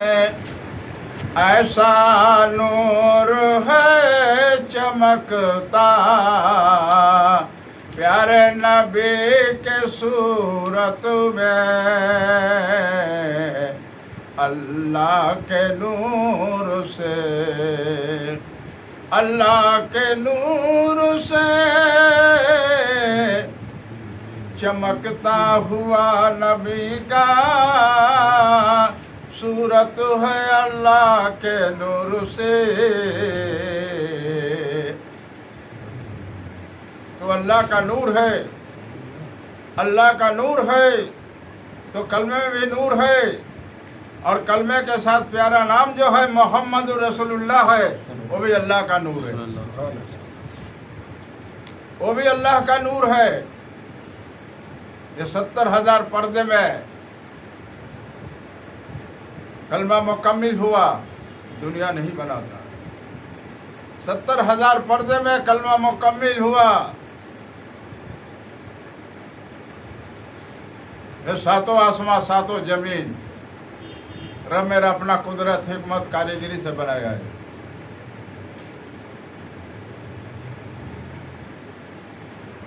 ایسا نور ہے چمکتا پیارے نبی کے صورت میں، اللہ کے نور سے، اللہ کے نور سے چمکتا ہوا نبی کا صورت ہے اللہ کے نور سے۔ تو اللہ کا نور ہے، اللہ کا نور ہے تو کلمے میں بھی نور ہے، اور کلمے کے ساتھ پیارا نام جو ہے محمد رسول اللہ ہے، وہ بھی اللہ کا نور ہے، وہ بھی اللہ کا نور ہے۔ یہ 70,000 پردے میں کلمہ مکمل ہوا، دنیا نہیں بنا تھا۔ 70,000 پردے میں کلمہ مکمل ہوا۔ یہ ساتوں آسمان ساتوں زمین رب میرا اپنا قدرت حکمت کاریگری سے بنایا ہے۔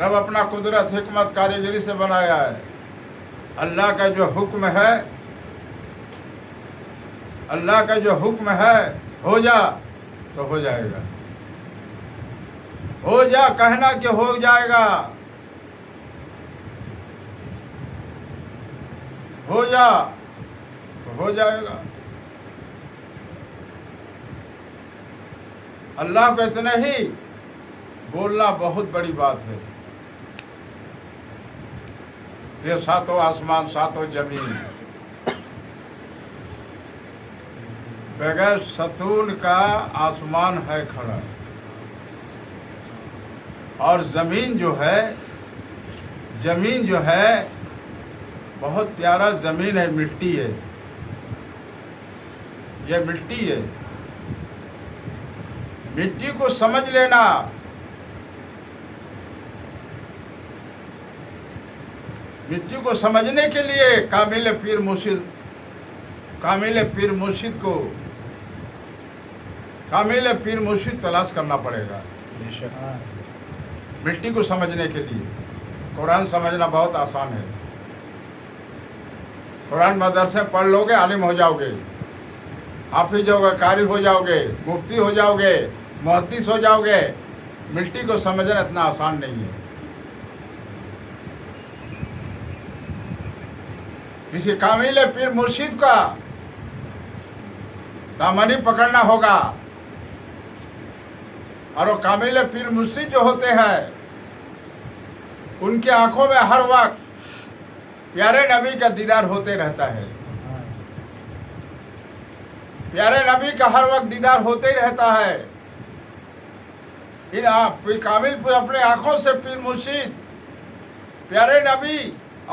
رب اپنا قدرت حکمت کاریگری سے بنایا ہے۔ اللہ کا جو حکم ہے، اللہ کا جو حکم ہے ہو جا تو ہو جائے گا، ہو جا کہنا کہ ہو جائے گا، ہو جا تو ہو جائے گا۔ اللہ کو اتنے ہی بولنا بہت بڑی بات ہے۔ یہ ساتوں آسمان ساتوں زمین بغیر ستون کا آسمان ہے کھڑا، اور زمین جو ہے بہت پیارا زمین ہے، مٹی ہے، یہ مٹی ہے۔ مٹی کو سمجھ لینا، مٹی کو سمجھنے کے لیے کامل پیر مرشد تلاش کرنا پڑے گا مٹی کو سمجھنے کے لیے۔ قرآن سمجھنا بہت آسان ہے، قرآن مدرسے پڑھ لو گے عالم ہو جاؤ گے، حافظ ہو گے، قاری ہو جاؤ گے، مفتی ہو جاؤ گے، محدث ہو جاؤ گے۔ مٹی کو سمجھنا اتنا آسان نہیں ہے۔ کسی کامل پیر مرشد کا دامنی پکڑنا ہوگا، اور وہ کامل پیر مرشد جو ہوتے ہیں ان کی آنکھوں میں ہر وقت پیارے نبی کا دیدار ہوتے رہتا ہے، پیارے نبی کا ہر وقت دیدار ہوتے ہی رہتا ہے۔ کامل اپنے آنکھوں سے پیر مرشد پیارے نبی،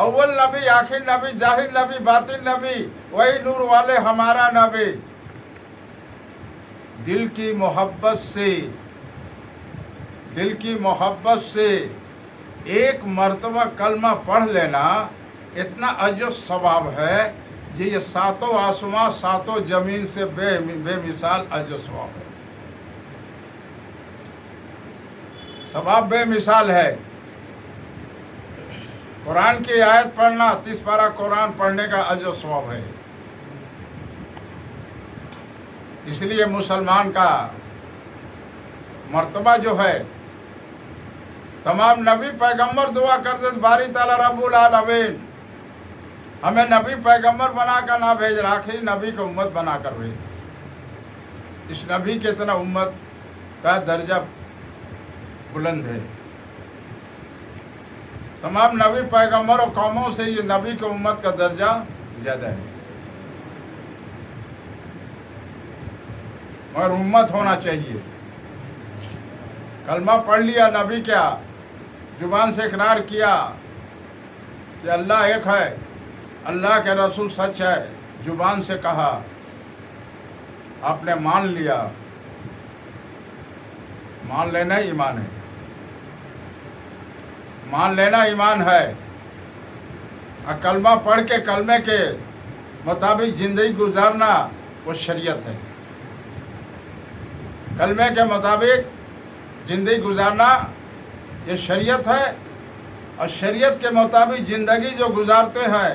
اول نبی، آخر نبی، ظاہر نبی، باطن نبی، وہی نور والے ہمارا نبی، دل کی محبت سے ایک مرتبہ کلمہ پڑھ لینا اتنا اجر ثواب ہے، یہ ساتوں آسمان ساتوں زمین سے بے مثال اجر ثواب ہے، ثواب بے مثال ہے۔ قرآن کی آیت پڑھنا، 30 پارہ قرآن پڑھنے کا اجر ثواب ہے۔ اس لیے مسلمان کا مرتبہ جو ہے، تمام نبی پیغمبر دعا کرتے باری تعالیٰ رب العالمین ہمیں نبی پیغمبر بنا کر نہ بھیج، آخری نبی کو امت بنا کر بھیج۔ اس نبی کے اتنا امت کا درجہ بلند ہے۔ تمام نبی پیغمبر اور قوموں سے یہ نبی کی امت کا درجہ زیادہ ہے، مگر امت ہونا چاہیے۔ کلمہ پڑھ لیا نبی کیا، زبان سے اقرار کیا کہ اللہ ایک ہے، اللہ کے رسول سچ ہے، زبان سے کہا، آپ نے مان لیا۔ مان لینا ایمان ہے، مان لینا ایمان ہے۔ اور کلمہ پڑھ کے کلمے کے مطابق زندگی گزارنا وہ شریعت ہے. کلمے کے مطابق زندگی گزارنا یہ شریعت ہے. اور شریعت کے مطابق زندگی جو گزارتے ہیں،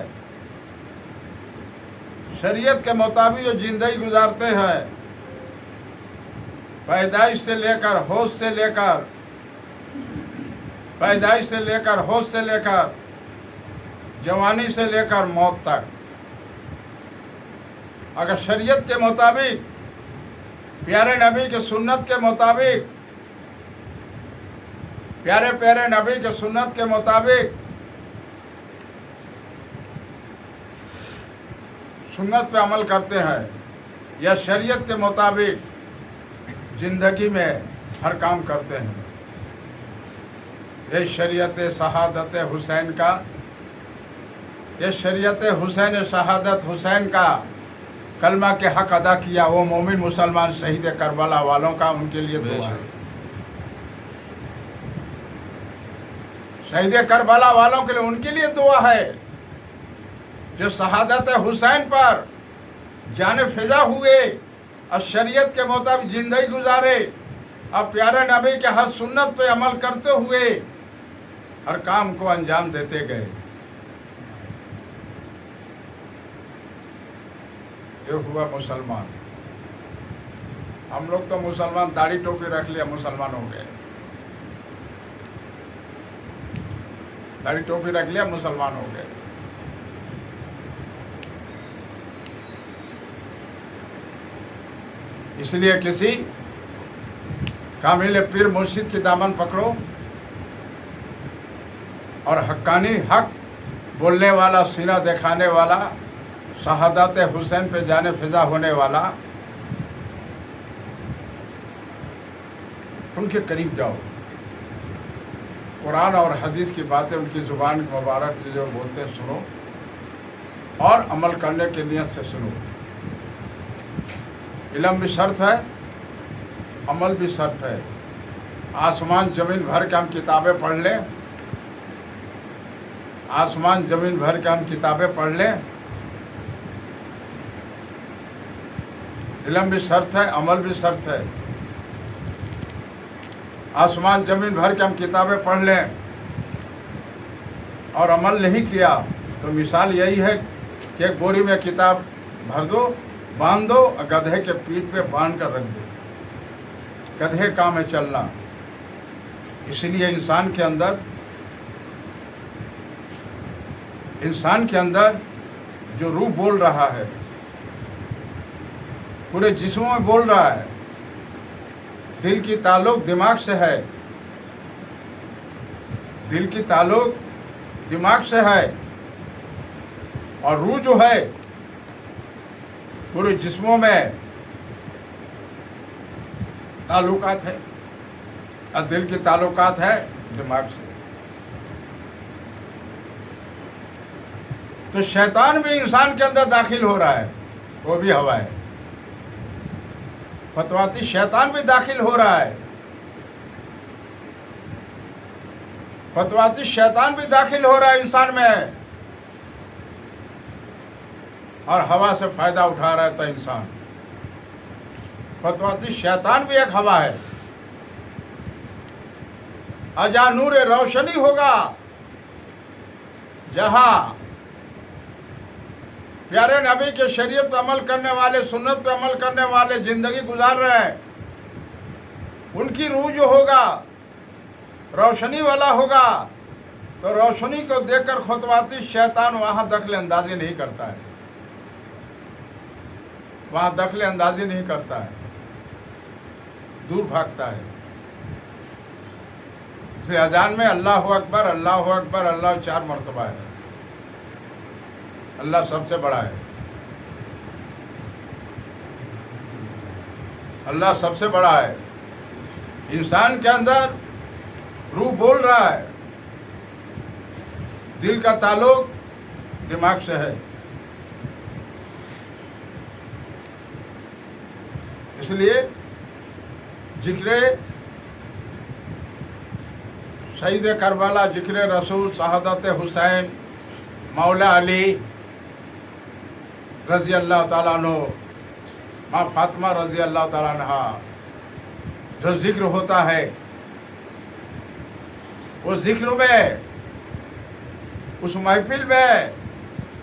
شریعت کے مطابق جو زندگی گزارتے ہیں، پیدائش سے لے کر ہوش سے لے کر پیدائش سے لے کر ہوش سے لے کر جوانی سے لے کر موت تک، اگر شریعت کے مطابق پیارے نبی کی سنت کے مطابق پیارے نبی کے سنت کے مطابق سنت پہ عمل کرتے ہیں یا شریعت کے مطابق زندگی میں ہر کام کرتے ہیں، یہ شریعت شہادت حسین کا، یہ شریعت حسین شہادت حسین کا کلمہ کے حق ادا کیا وہ مومن مسلمان شہید کربلا والوں کا ان کے لیے دعا ہے. شہید کربلا والوں کے لیے ان کے لیے دعا ہے جو شہادت حسین پر جان فضا ہوئے اور شریعت کے مطابق زندگی گزارے اور پیارے نبی کے ہر سنت پہ عمل کرتے ہوئے ہر کام کو انجام دیتے گئے. یہ ہوا مسلمان. ہم لوگ تو مسلمان داڑھی ٹوپی رکھ لیا مسلمان ہو گئے، داڑھی ٹوپی رکھ لیا مسلمان ہو گئے. اس لیے کسی کامل پیر مرشد کی دامن پکڑو اور حقانی حق بولنے والا، سینہ دکھانے والا، شہادت حسین پہ جانے فضا ہونے والا، ان کے قریب جاؤ. قرآن اور حدیث کی باتیں ان کی زبان مبارک جو بولتے ہیں سنو اور عمل کرنے کی نیت سے سنو. علم بھی شرط ہے، عمل بھی شرط ہے. آسمان زمین بھر کے ہم کتابیں پڑھ لیں، آسمان زمین بھر کے ہم کتابیں پڑھ لیں، علم بھی شرط ہے، عمل بھی شرط ہے. آسمان زمین بھر کے ہم کتابیں پڑھ لیں اور عمل نہیں کیا تو مثال یہی ہے کہ ایک بوری میں کتاب بھر دو، باندھ دو اور گدھے کے پیٹھ پہ باندھ کر رکھ دو. گدھے کام ہے چلنا. اس لیے انسان کے اندر جو روح بول رہا ہے پورے جسموں میں بول رہا ہے. دل کی تعلق دماغ سے ہے، دل کی تعلق دماغ سے ہے اور روح جو ہے پورے جسموں میں تعلقات ہے اور دل کی تعلقات ہے دماغ سے. تو شیطان بھی انسان کے اندر داخل ہو رہا ہے، وہ بھی ہوا ہے. فتواتی شیطان بھی داخل ہو رہا ہے، فتواتی شیطان بھی داخل ہو رہا ہے انسان میں اور ہوا سے فائدہ اٹھا رہا ہے انسان. فتواتی شیطان بھی ایک ہوا ہے. جہاں نور روشنی ہوگا، جہاں پیارے نبی کے شریعت پہ عمل کرنے والے، سنت پہ عمل کرنے والے زندگی گزار رہے ہیں، ان کی روح جو ہوگا روشنی والا ہوگا تو روشنی کو دیکھ کر خطواتی شیطان وہاں دخل اندازی نہیں کرتا ہے، وہاں دخل اندازی نہیں کرتا ہے، دور بھاگتا ہے. اس لیے اذان میں اللہ اکبر اللہ اکبر اللہ 4 مرتبہ ہے. اللہ سب سے بڑا ہے، اللہ سب سے بڑا ہے. انسان کے اندر روح بول رہا ہے، دل کا تعلق دماغ سے ہے. اس لیے ذکر شہید کربلا، ذکر رسول، شہادت حسین، مولا علی رضی اللہ تعالیٰ عنہ ماں فاطمہ رضی اللہ تعالیٰ عنہ جو ذکر ہوتا ہے وہ ذکر میں اس محفل میں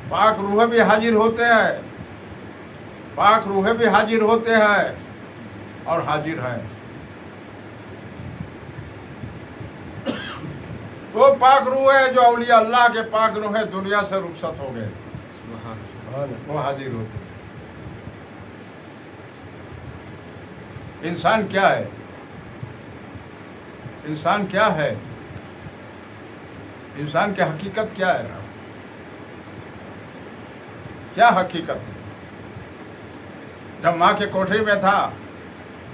پاک روح بھی حاضر ہوتے ہیں، پاک روح بھی حاضر ہوتے ہیں اور حاضر ہیں۔ وہ پاک روح ہے جو اولیاء اللہ کے پاک روح ہے دنیا سے رخصت ہو گئے، وہ حاضر ہوتے ہیں۔ انسان کیا ہے؟ انسان کیا ہے؟ انسان کی حقیقت کیا ہے؟ کیا حقیقت ہے؟ جب ماں کے کوٹری میں تھا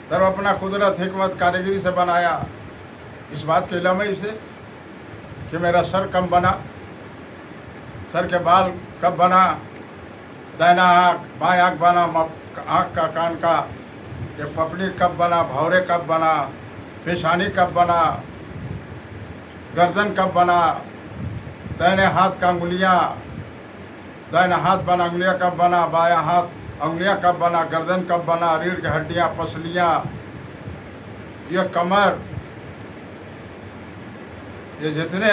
تب اپنا قدرت حکمت کاریگری سے بنایا، اس بات کے علم ہے اسے کہ میرا سر کم بنا، سر کے بال کب بنا، دائنا آنکھ بائیں آنکھ بنا، آنکھ کا کان کا، کہ پپڑی کب بنا، بھورے کب بنا، پیشانی کب بنا، گردن کب بنا، دائنے ہاتھ کا انگلیاں، دائنا ہاتھ بنا انگلیاں کب بنا، بایاں ہاتھ انگلیاں کب بنا، گردن کب بنا، ریڑھ کی ہڈیاں، پسلیاں، یہ کمر، یہ جتنے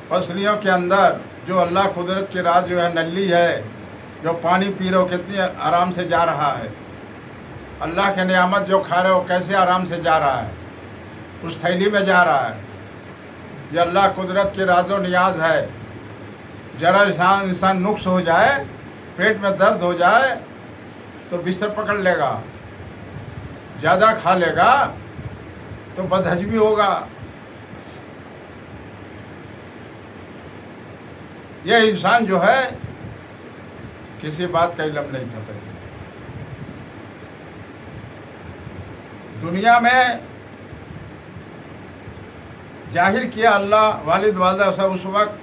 پسلیوں کے اندر جو اللہ قدرت کی راز جو ہے نلی ہے، جو پانی پی رہے ہو کتنی آرام سے جا رہا ہے، اللہ کے نعمت جو کھا رہے ہو کیسے آرام سے جا رہا ہے، اس تھیلی میں جا رہا ہے۔ یہ اللہ قدرت کی راز و نیاز ہے۔ ذرا انسان نقص ہو جائے، پیٹ میں درد ہو جائے تو بستر پکڑ لے گا، زیادہ کھا لے گا تو بدہضمی ہوگا۔ یہ انسان جو ہے کسی بات کا علم نہیں تھا پہلے، دنیا میں ظاہر کیا اللہ والد والدہ سے اس وقت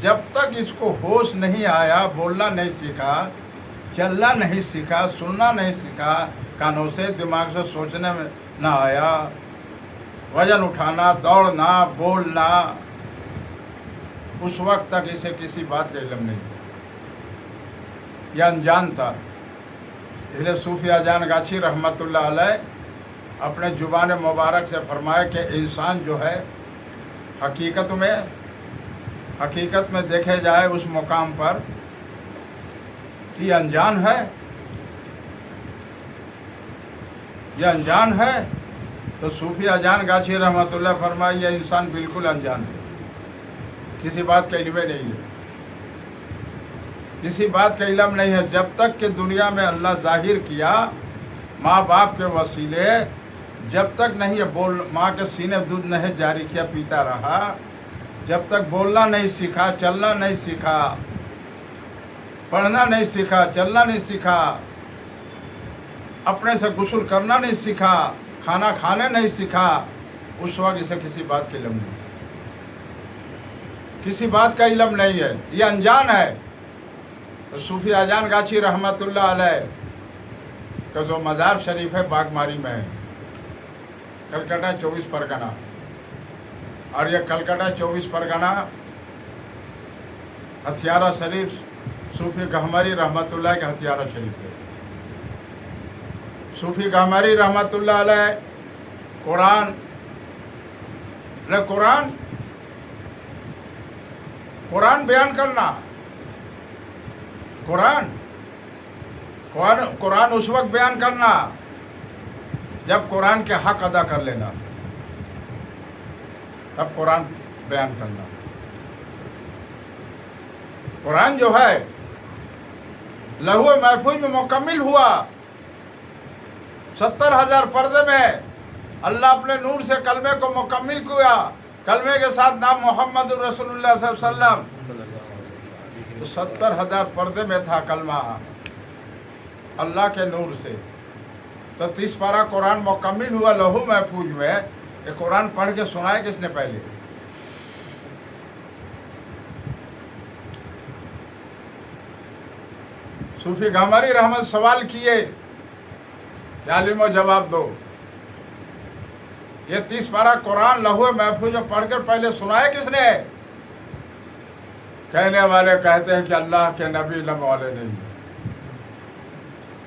جب تک اس کو ہوش نہیں آیا، بولنا نہیں سیکھا، چلنا نہیں سیکھا، سننا نہیں سیکھا، کانوں سے دماغ سے سوچنے میں نہ آیا، وزن اٹھانا، دوڑنا، بولنا، اس وقت تک اسے کسی بات کا علم نہیں تھا، یہ انجان تھا۔ اس لیے صوفیہ جان گاچھی رحمۃ اللہ علیہ اپنے زبان مبارک سے فرمائے کہ انسان جو ہے حقیقت میں دیکھے جائے اس مقام پر یہ انجان ہے، یہ انجان ہے۔ تو صوفیہ جان گاچھی رحمۃ اللہ فرمائے یہ انسان بالکل انجان ہے، کسی بات کا علم نہیں ہے، کسی بات کا علم نہیں ہے۔ جب تک کہ دنیا میں اللہ ظاہر کیا ماں باپ کے وسیلے، جب تک نہیں یہ ماں کے سینے دودھ نہیں جاری کیا پیتا رہا، جب تک بولنا نہیں سیکھا، چلنا نہیں سیکھا، پڑھنا نہیں سیکھا، چلنا نہیں سیکھا، اپنے سے غسل کرنا نہیں سیکھا، کھانا کھانے نہیں سیکھا، اس وقت اسے کسی بات کا علم نہیں، کسی بات کا علم نہیں ہے، یہ انجان ہے۔ تو صوفی جان گاچھی رحمۃ اللہ علیہ کا جو مزار شریف ہے باغماری میں ہے، کلکتہ 24 پرگنہ، اور یہ کلکتہ 24 پرگنہ ہتھیارہ شریف صوفی گہمری رحمۃ اللہ کا ہتھیارہ شریف ہے۔ صوفی گہمری رحمۃ اللہ علیہ قرآن بیان کرنا، قرآن اس وقت بیان کرنا جب قرآن کے حق ادا کر لینا، تب قرآن بیان کرنا۔ قرآن جو ہے لوح محفوظ میں مکمل ہوا، 70,000 پردے میں اللہ اپنے نور سے کلمے کو مکمل کیا، کلمے کے ساتھ نام محمد رسول اللہ صلی اللہ علیہ وسلم، 70,000 پردے میں تھا کلمہ اللہ کے نور سے۔ تو 30 پارہ قرآن مکمل ہوا لوح محفوظ میں۔ یہ قرآن پڑھ کے سنائے کس نے پہلے؟ صوفی گہمری رحمت سوال کیے کہ عالم و جواب دو، یہ 30 پارہ قرآن لوح محفوظ میں پڑھ کر پہلے سنائے کس نے؟ کہنے والے کہتے ہیں کہ اللہ کے نبی علم والے نہیں ہیں،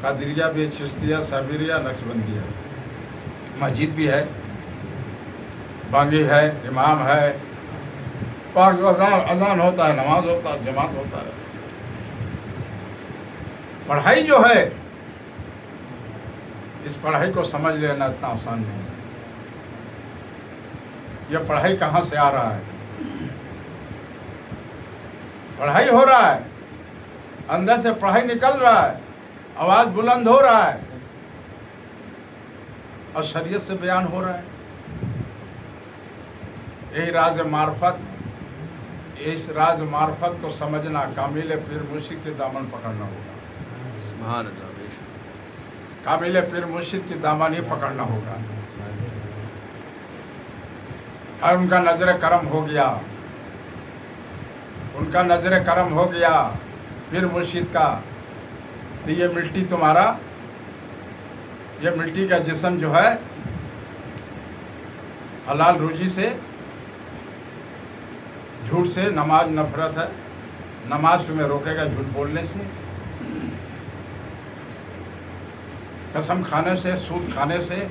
قادریہ بھی، چشتیہ، صابریہ، نقشبندیہ، مسجد بھی ہے، بانگی ہے، امام ہے، پانچ اذان ہوتا ہے، نماز ہوتا ہے، جماعت ہوتا ہے. پڑھائی جو ہے، اس پڑھائی کو سمجھ لینا اتنا آسان نہیں ہے. یہ پڑھائی کہاں سے آ رہا ہے؟ پڑھائی ہو رہا ہے، اندر سے پڑھائی نکل رہا ہے، آواز بلند ہو رہا ہے اور شریعت سے بیان ہو رہا ہے. یہی راز معرفت، اس راز معرفت کو سمجھنا، کامل پیر مرشد کے دامن پکڑنا ہوگا. سبحان اللہ. کامل پیر مرشد کی دامن ہی پکڑنا ہوگا. اور ان کا نظر کرم ہو گیا، ان کا نظر کرم ہو گیا پیر مرشد کا، تو یہ مٹی تمہارا، یہ مٹی کا جسم جو ہے حلال روزی سے، جھوٹ سے، نماز نفرت ہے، نماز تمہیں روکے گا جھوٹ بولنے سے، قسم کھانے سے، سود کھانے سے،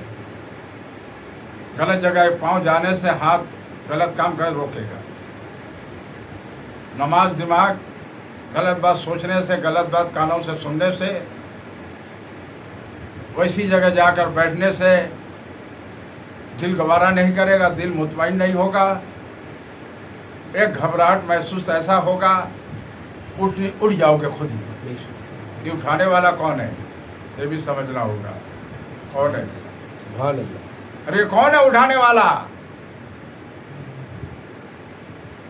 غلط جگہ پاؤں جانے سے، ہاتھ غلط کام کر روکے گا. نماز دماغ غلط بات سوچنے سے، غلط بات کانوں سے سننے سے، ویسی جگہ جا کر بیٹھنے سے دل گوارا نہیں کرے گا، دل مطمئن نہیں ہوگا، ایک گھبراہٹ محسوس ایسا ہوگا، اٹھ جاؤ گے خود ہی. یہ اٹھانے والا کون ہے؟ یہ بھی سمجھنا ہوگا. کون ہے؟ سبحان اللہ. ارے کون ہے اٹھانے والا؟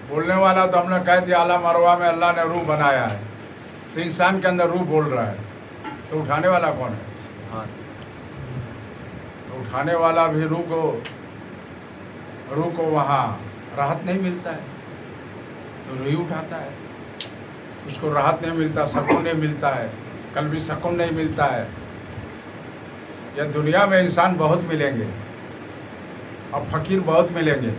بولنے والا تو ہم نے کہہ دیا اعلیٰ مروہ میں اللہ نے روح بنایا ہے، تو انسان کے اندر روح بول رہا ہے، تو اٹھانے والا کون ہے؟ تو اٹھانے والا بھی روح کو وہاں راحت نہیں ملتا ہے، تو روح ہی اٹھاتا ہے. اس کو راحت نہیں ملتا، سکون نہیں ملتا ہے، قلبی سکون نہیں ملتا ہے. یہ دنیا میں انسان بہت ملیں گے اور فقیر بہت ملیں گے.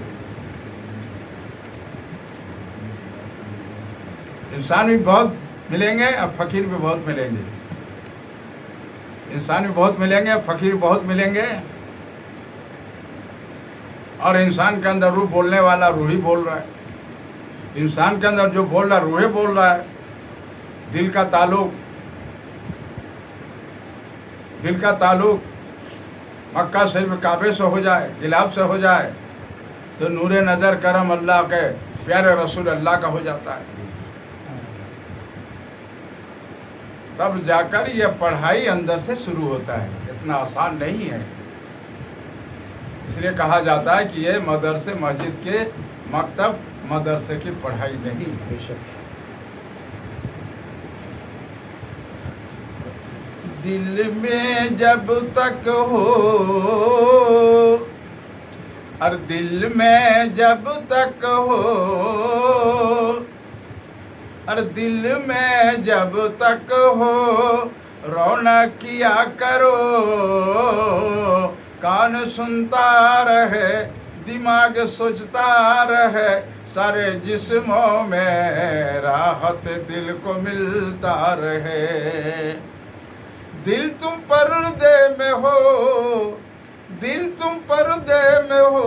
انسان بھی بہت ملیں گے اور فقیر بھی بہت ملیں گے. انسان بھی بہت ملیں گے، فقیر بہت ملیں گے. اور انسان کے اندر روح بولنے والا روح ہی بول رہا ہے. انسان کے اندر جو بول رہا ہے روح بول رہا ہے. دل کا تعلق مکہ شریف کعبے سے ہو جائے، غلاف سے ہو جائے، تو نور نظر کرم اللہ کے پیارے رسول اللہ کا ہو جاتا ہے. تب جا کر یہ پڑھائی اندر سے شروع ہوتا ہے. اتنا آسان نہیں ہے. اس لیے کہا جاتا ہے کہ یہ مدرسے مسجد کے مکتب مدرسے کی پڑھائی نہیں ہے. دل میں جب تک ہو، اور دل میں جب تک ہو، اور دل میں جب تک ہو، رونا کیا کرو. کان سنتا رہے، دماغ سوچتا رہے، سارے جسموں میں راحت دل کو ملتا رہے. دل تم پردے میں ہو، دل تم پردے میں ہو،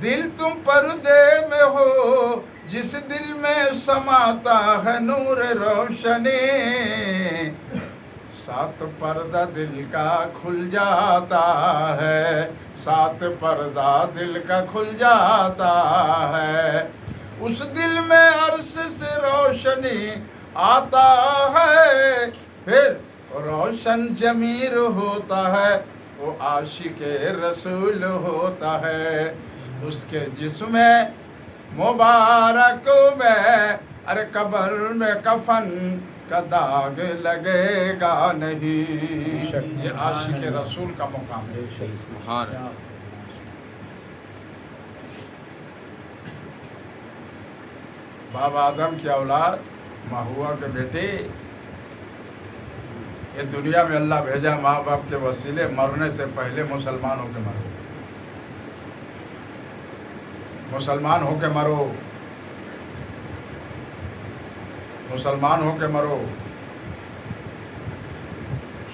دل تم پردے میں ہو، جس دل میں سماتا ہے نور روشنی، سات پردہ دل کا کھل جاتا ہے، سات پردہ دل کا کھل جاتا ہے. اس دل میں عرش سے روشنی آتا ہے، پھر روشن ضمیر ہوتا ہے، وہ عاشق رسول ہوتا ہے. اس کے جسم مبارک میں، ارے قبر میں کفن کا داغ لگے گا نہیں. یہ عاشق رسول کا مقام ہے. سبحان اللہ. بابا آدم کی اولاد ماہوا کے بیٹے، یہ دنیا میں اللہ بھیجا ماں باپ کے وسیلے، مرنے سے پہلے مسلمان ہو کے مرو، مسلمان ہو کے مرو، مسلمان ہو کے مرو.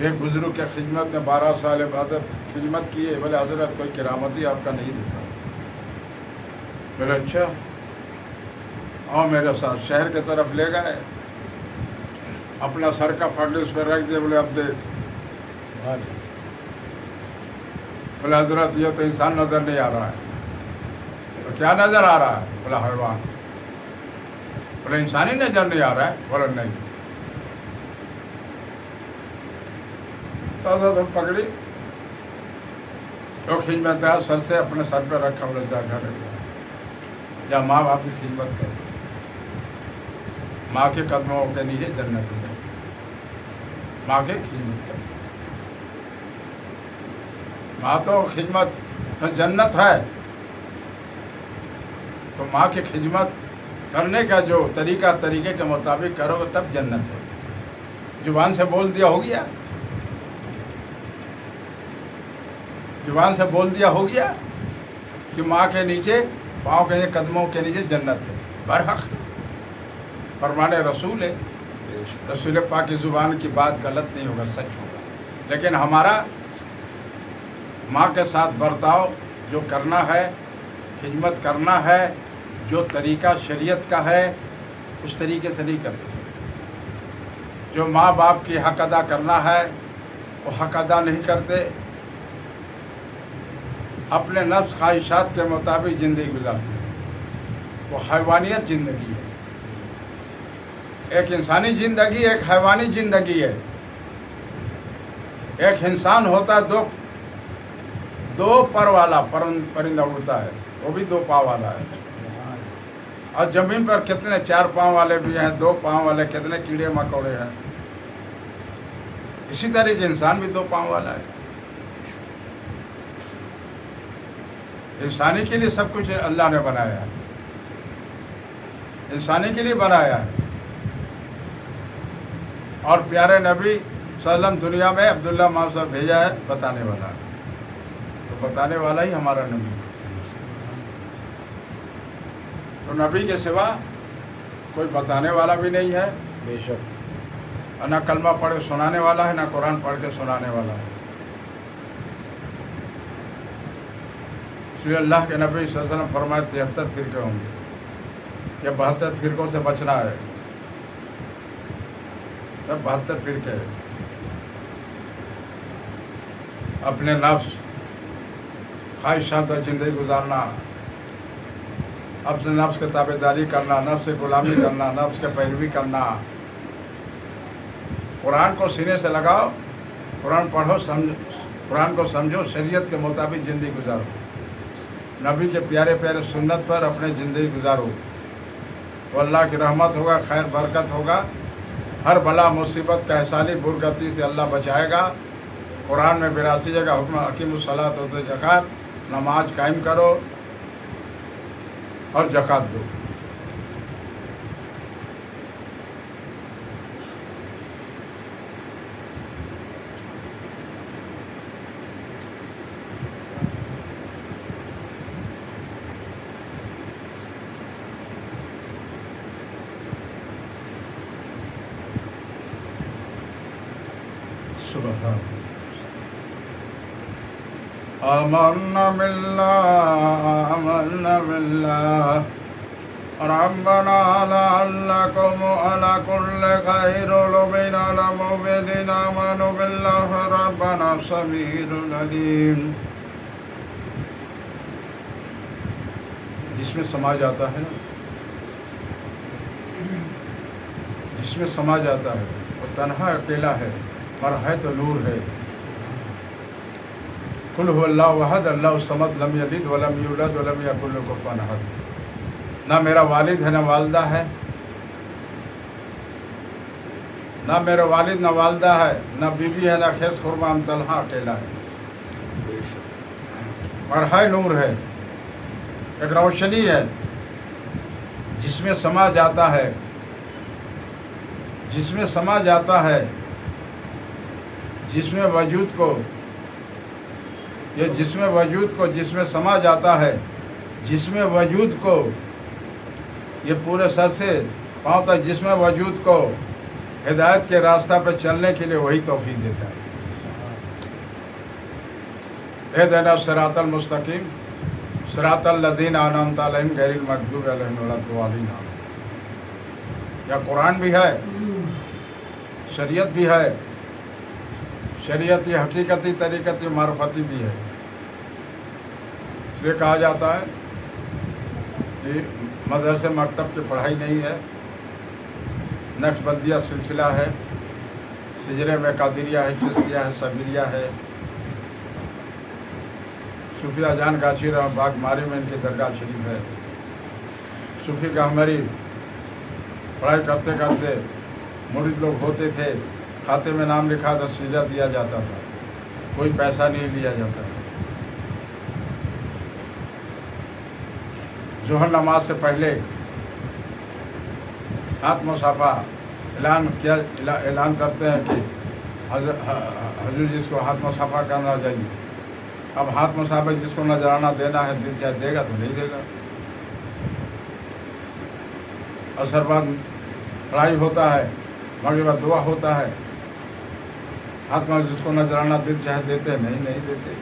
ایک بزرگ کے خدمت میں 12 سال عبادت خدمت کی ہے. بولے حضرت کوئی کرامتی آپ کا نہیں دیکھا. بولے اچھا. اور میرے ساتھ شہر کی طرف لے گئے, اپنا سر کا پھاڑی اس پہ رکھ دیا. بولے اب دے. بولے حضرت یہ تو انسان نظر نہیں آ رہا ہے. تو کیا نظر آ رہا ہے؟ بولا حیوان. بولے انسانی نظر نہیں آ رہا ہے؟ بولا نہیں. تو حضرت پکڑی تو خدمت دار سر سے اپنے سر پہ رکھا. بولے جا گھر یا ماں باپ کی خدمت کر, ماں کے قدموں کے نیچے جنت ہے. ماں کی خدمت کر. ماں تو خدمت جنت ہے, تو ماں کی خدمت کرنے کا جو طریقے کے مطابق کرو گے تب جنت ہے. زبان سے بول دیا ہو گیا, زبان سے بول دیا ہو گیا کہ ماں کے نیچے پاؤں کے قدموں کے نیچے جنت ہے. برحق فرمان رسول ہے. رسول پاک کی زبان کی بات غلط نہیں ہوگا, سچ ہوگا. لیکن ہمارا ماں کے ساتھ برتاؤ جو کرنا ہے, خدمت کرنا ہے, جو طریقہ شریعت کا ہے اس طریقے سے نہیں کرتے. جو ماں باپ کی حق ادا کرنا ہے وہ حق ادا نہیں کرتے. اپنے نفس خواہشات کے مطابق زندگی گزارتے ہیں. وہ حیوانیت زندگی ہے. ایک انسانی زندگی, ایک حیوانی زندگی ہے. ایک انسان ہوتا ہے دو پر والا پرندہ اڑتا ہے, وہ بھی 2 پاؤں والا ہے. اور زمین پر کتنے 4 پاؤں والے بھی ہیں, 2 پاؤں والے کتنے کیڑے مکوڑے ہیں. اسی طریقے انسان بھی 2 پاؤں والا ہے. انسانی کے لیے سب کچھ اللہ نے بنایا ہے, انسانی کے لیے بنایا ہے. اور پیارے نبی صلی اللہ علیہ وسلم دنیا میں عبداللہ ماں بھیجا ہے بتانے والا. تو بتانے والا ہی ہمارا نبی. تو نبی کے سوا کوئی بتانے والا بھی نہیں ہے. بے شک. اور نہ کلمہ پڑھ کے سنانے والا ہے, نہ قرآن پڑھ کے سنانے والا ہے. اس لیے اللہ کے نبی صلی اللہ علیہ وسلم فرمائے 73 فرقے ہوں گے. یہ 72 فرقوں سے بچنا ہے. سب 72 فرقے. اپنے نفس خواہشات اور زندگی گزارنا, اپنے نفس کے تابع داری کرنا, نفس سے غلامی کرنا, نفس کے پیروی کرنا. قرآن کو سینے سے لگاؤ, قرآن پڑھو, قرآن کو سمجھو, شریعت کے مطابق زندگی گزارو. نبی کے پیارے پیارے سنت پر اپنے زندگی گزارو, تو اللہ کی رحمت ہوگا, خیر برکت ہوگا. ہر بلا مصیبت کا احسانی برکتی سے اللہ بچائے گا. قرآن میں 82 جگہ حکم اقیم الصلاۃ و زکوٰۃ, نماز قائم کرو اور زکوٰۃ دو. سبحان آمنا بالله ربنا لعلكم على كل خير لمن المؤمنين آمنوا بالله ربنا سميع عليم. جس میں سما جاتا ہے نا, جس میں سما جاتا ہے وہ تنہا اکیلا ہے, پر ہے تو نور ہے. قل هو اللہ احد اللہ الصمد لم یلد ولم یولد ولم یکن له کفوا احد. نہ میرا والد ہے نہ والدہ ہے, نہ میرا والد نہ والدہ ہے, نہ بیوی ہے نہ خیز خرما, ہم تنہا اکیلا ہے. اور ہے نور ہے, ایک روشنی ہے جس میں سما جاتا ہے, جس میں سما جاتا ہے, جس میں وجود کو, یہ جس میں وجود کو, جس میں سما جاتا ہے, جس میں وجود کو, یہ پورے سر سے پاؤں تک جس میں وجود کو ہدایت کے راستہ پہ چلنے کے لیے وہی توفیق دیتا ہے. اهدنا الصراط المستقیم صراط الذین انعمت علیہم غیر المغضوب علیہم ولا الضالین. یا قرآن بھی ہے، شریعت بھی ہے، شریعتی حقیقتی طریقتی معرفتی بھی ہے. اس لیے کہا جاتا ہے کہ مدرسے مکتب کی پڑھائی نہیں ہے، نقش بندیہ سلسلہ ہے، سجرے میں قادریہ ہے، چشتیہ ہے، صبریہ ہے. صوفیہ جان گاچھی رحمۃ باغ ماری میں ان کی درگاہ شریف ہے. صوفی کا ہماری پڑھائی کرتے کرتے مرید لوگ ہوتے تھے، کھاتے میں نام لکھا تو سیدھا دیا جاتا تھا، کوئی پیسہ نہیں لیا جاتا. ظہر نماز سے پہلے ہاتھ مصافحہ اعلان کرتے ہیں کہ حضور جس کو ہاتھ مصافحہ کرنا چاہیے. اب ہاتھ مصافحہ جس کو نذرانہ دینا ہے، دل چاہے دے گا تو نہیں دے گا. عصر بعد پڑھائی ہوتا ہے، مغرب بعد دعا ہوتا ہے. ہاتھ میں جس کو نذرانہ دل چاہے دیتے ہیں، نہیں دیتے.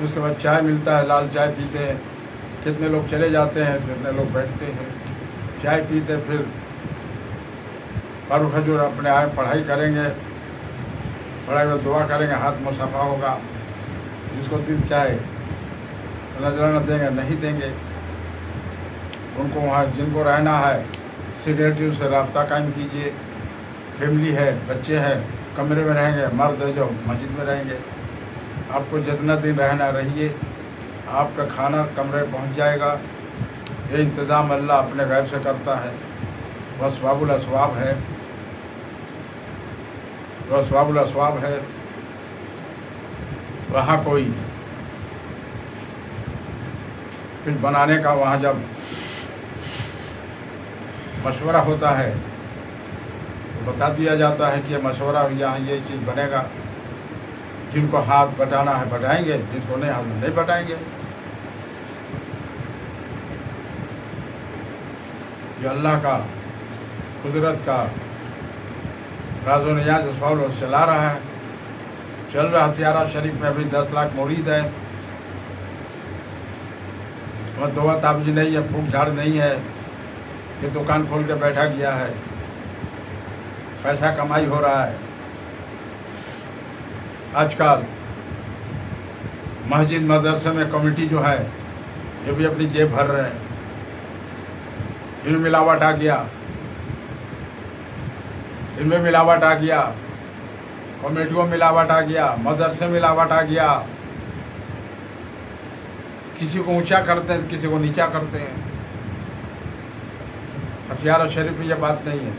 اس کے بعد چائے ملتا ہے، لال چائے پیتے ہیں. کتنے لوگ چلے جاتے ہیں، کتنے لوگ بیٹھتے ہیں، چائے پیتے، پھر فاروق حضور اپنے آئے پڑھائی کریں گے، پڑھائی میں دعا کریں گے، ہاتھ مصافحہ ہوگا. جس کو دل چاہے نذرانہ دیں گے، نہیں دیں گے. ان کو وہاں جن کو رہنا ہے سیکریٹری سے رابطہ قائم کیجیے. فیملی ہے، بچے ہیں، کمرے میں رہیں گے. مرد ہے جو مسجد میں رہیں گے. آپ کو جتنا دن رہنا رہیے، آپ کا کھانا کمرے پہنچ جائے گا. یہ انتظام اللہ اپنے غیب سے کرتا ہے. وہ اسباب الاسباب ہے، وہ اسباب الاسباب ہے. وہاں کوئی کچھ بنانے کا وہاں جب مشورہ ہوتا ہے تو بتا دیا جاتا ہے کہ یہ مشورہ یہاں یہ چیز بنے گا. جن کو ہاتھ بٹانا ہے بٹائیں گے، جن کو نہیں ہاتھ نہیں بٹائیں گے. یہ اللہ کا قدرت کا راز و نیاز اسباب چلا رہا ہے، چل رہا. تیارہ شریف میں ابھی 10 لاکھ مرید ہیں. وہ دعا تابج نہیں ہے، پھوک جھاڑ نہیں ہے کہ دکان کھول کے بیٹھا گیا ہے، پیسہ کمائی ہو رہا ہے. آج کل مسجد مدرسے میں کمیٹی جو ہے یہ بھی اپنی جیب بھر رہے ہیں. ان میں ملاوٹ آ گیا، ان میں ملاوٹ آ گیا، کمیٹیوں میں ملاوٹ آ گیا، مدرسے میں ملاوٹ آ گیا. کسی کو اونچا کرتے ہیں، کسی کو نیچا کرتے ہیں. ہتھیار شریف میں یہ بات نہیں ہے.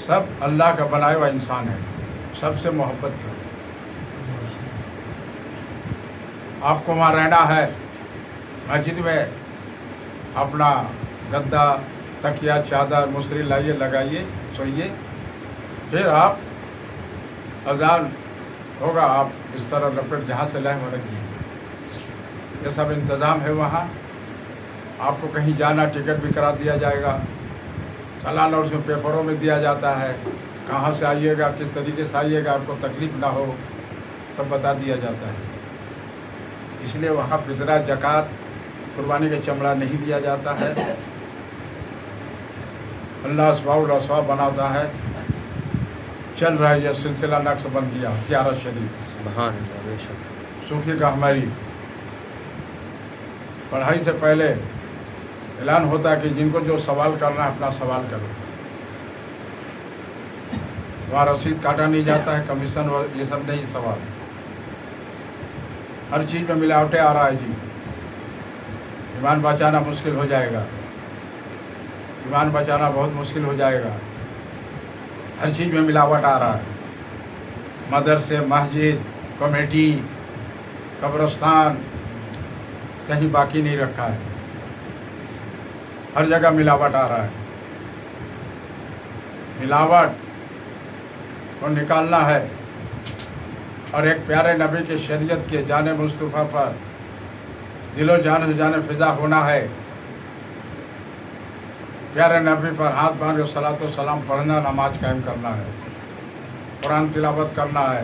سب اللہ کا بنایا ہوا انسان ہے، سب سے محبت کرو. آپ کو وہاں رہنا ہے، مسجد میں اپنا گدا، تکیہ، چادر، مصری لائیے، لگائیے، سوئیے. پھر آپ اذان ہوگا، آپ اس طرح لپٹ جہاں سے لائیں وہ رکھیے. یہ سب انتظام ہے وہاں. آپ کو کہیں جانا ٹکٹ بھی کرا دیا جائے گا، چالان اور اس میں پیپروں میں دیا جاتا ہے. کہاں سے آئیے گا، کس طریقے سے آئیے گا، آپ کو تکلیف نہ ہو، سب بتا دیا جاتا ہے. اس لیے وہاں فطرہ، زکوٰۃ، قربانی کا چمڑا نہیں دیا جاتا ہے. اللہ اسباب الاسباب بناتا ہے. چل رہا ہے یہ سلسلہ نقش بندیہ ہتھیارہ شریف. سبحان اللہ، بے شک. صوفی کا ہماری پڑھائی سے پہلے اعلان ہوتا ہے کہ جن کو جو سوال کرنا ہے اپنا سوال کرو. وہاں رسید کاٹا نہیں جاتا ہے، کمیشن یہ سب نہیں سوال. ہر چیز میں ملاوٹیں آ رہا ہے جی. ایمان بچانا مشکل ہو جائے گا، ایمان بچانا بہت مشکل ہو جائے گا. ہر چیز میں ملاوٹ آ رہا ہے. مدرسے، مسجد، کمیٹی، قبرستان، کہیں باقی نہیں رکھا ہے. ہر جگہ ملاوٹ آ رہا ہے. ملاوٹ کو نکالنا ہے اور ایک پیارے نبی کی شریعت کے جان مصطفیٰ پر دل و جان سے جان فضا ہونا ہے. پیارے نبی پر ہاتھ باندھ کے صلاۃ و سلام پڑھنا، نماز قائم کرنا ہے، قرآن تلاوت کرنا ہے،